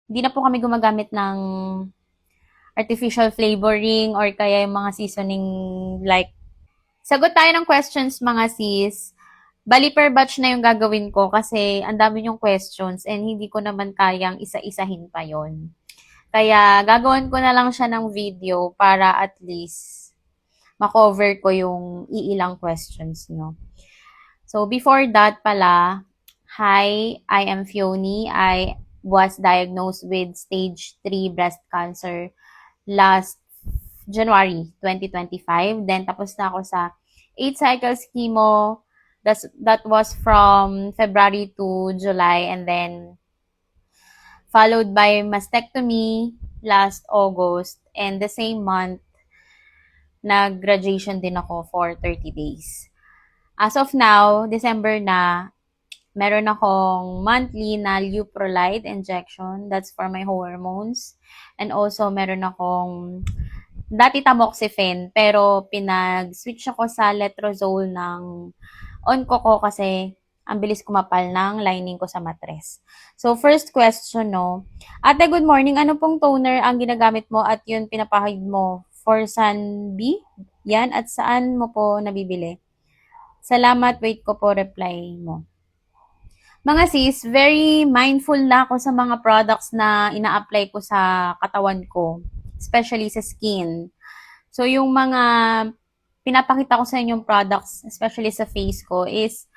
Hindi na po kami gumagamit ng artificial flavoring or kaya yung mga seasoning like. Sagot tayo ng questions mga sis. Bali per batch na yung gagawin ko kasi ang dami yung questions and hindi ko naman kayang isa-isahin pa yon. Kaya gagawin ko na lang siya ng video para at least makover ko yung iilang questions nyo. So before that pala, hi, I am Fioni. I was diagnosed with stage 3 breast cancer last January 2025. Then tapos na ako sa 8 cycles chemo. That was from February to July, and then followed by mastectomy last August, and the same month nag-graduation din ako for 30 days. As of now, December na, meron akong monthly na leuprolide injection. That's for my hormones. And also, meron akong dati tamoxifen, pero pinag-switch ako sa letrozole ng Onco kasi ang bilis kumapal ng lining ko sa matres. So, first question, no. Ate, good morning. Ano pong toner ang ginagamit mo at yun pinapahid mo? For Sun B? Yan. At saan mo po nabibili? Salamat. Wait ko po reply mo. Mga sis, very mindful na ako sa mga products na ina-apply ko sa katawan ko, especially sa skin. So, yung mga pinapakita ko sa inyong products, especially sa face ko, is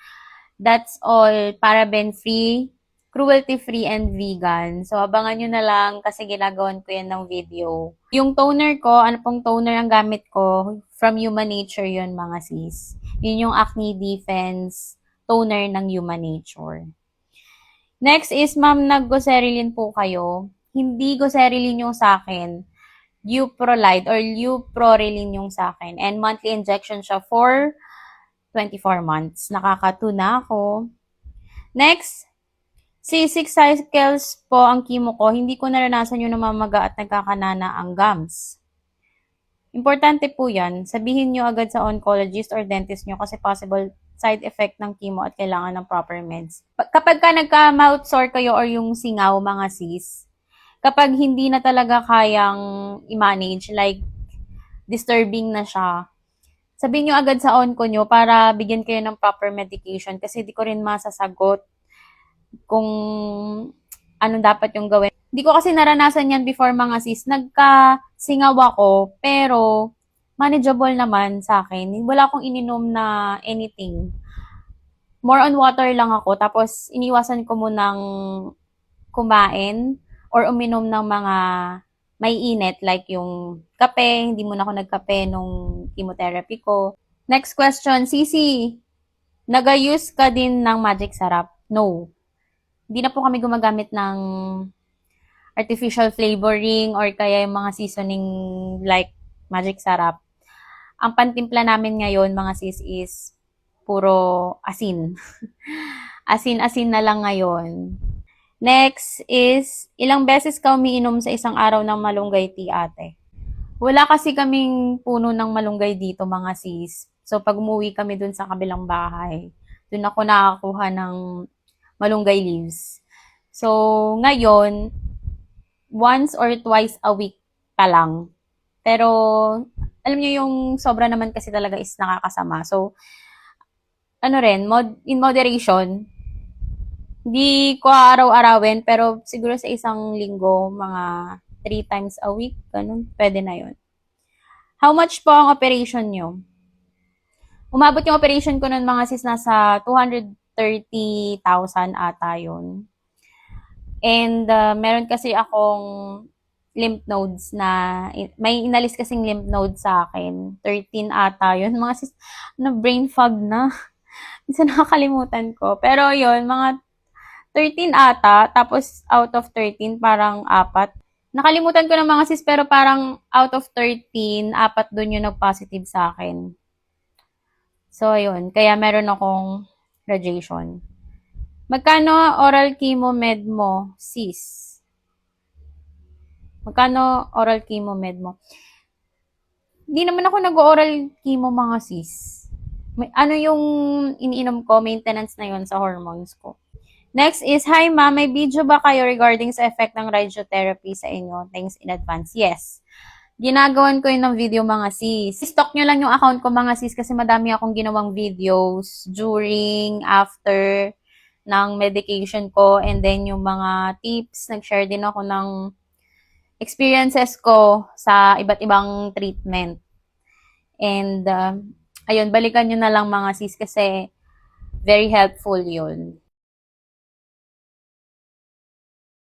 that's all paraben-free, cruelty-free, and vegan. So, abangan nyo na lang kasi ginagawan ko yan ng video. Yung toner ko, ano pong toner ang gamit ko? From Human Nature yun, mga sis. Yun yung Acne Defense toner ng Human Nature. Next is, ma'am, nag-goserelin po kayo. Hindi goserelin yung sa akin. Leuprolide or leuprorelin yung sa akin. And monthly injection siya for 24 months. Nakaka-2 na ako. Next, 6 cycles po ang chemo ko. Hindi ko naranasan yung namamaga at nagkakanana ang gums. Importante po yan. Sabihin nyo agad sa oncologist or dentist nyo kasi possible side effect ng chemo at kailangan ng proper meds. Kapag ka nagka-mouth sore kayo or yung singaw, mga sis, kapag hindi na talaga kayang i-manage, like disturbing na siya, sabihin nyo agad sa onco nyo para bigyan kayo ng proper medication kasi di ko rin masasagot kung ano dapat yung gawin. Hindi ko kasi naranasan yan before, mga sis. Nagka-singaw ako, pero manageable naman sa akin. Wala akong ininom na anything. More on water lang ako. Tapos, iniwasan ko munang kumain or uminom ng mga may init like yung kape. Hindi muna ako nagkape nung chemotherapy ko. Next question, Sisi, nag-use ka din ng Magic Sarap? No. Hindi na po kami gumagamit ng artificial flavoring or kaya yung mga seasoning like Magic Sarap. Ang pantimpla namin ngayon, mga sis, is puro asin. Asin-asin na lang ngayon. Next is, ilang beses ka umiinom sa isang araw ng malunggay tea, ate? Wala kasi kaming puno ng malunggay dito, mga sis. So, pag umuwi kami dun sa kabilang bahay, dun ako nakakuha ng malunggay leaves. So, ngayon, once or twice a week pa lang. Pero, alam niyo yung sobra naman kasi talaga is nakakasama. So, ano rin, in moderation, hindi ko araw-arawin, pero siguro sa isang linggo, mga 3 times a week, ganun, pwede na yun. How much po ang operation nyo? Umabot yung operation ko nun, mga sis, nasa 230,000 ata yun. And meron kasi akong lymph nodes na, may inalis kasing lymph nodes sa akin. 13 ata yun. Mga sis, brain fog na. Minsan nakakalimutan ko. Pero yun, mga 13 ata, tapos out of 13, parang 4. Nakalimutan ko ng mga sis, pero parang out of 13, 4 dun yung nag-positive sa akin. So, yun. Kaya meron akong radiation. Magkano oral chemo med mo, sis? Magkano oral chemo med mo? Hindi naman ako nag-oral chemo, mga sis. Ano yung iniinom ko, maintenance na yun sa hormones ko. Next is, hi ma'am, may video ba kayo regarding sa effect ng radiotherapy sa inyo? Thanks in advance. Yes. Ginagawan ko yun ng video mga sis. Stalk nyo lang yung account ko mga sis kasi madami akong ginawang videos during, after ng medication ko, and then yung mga tips. Nag-share din ako ng experiences ko sa iba't ibang treatment. And ayun, balikan nyo na lang mga sis kasi very helpful yun.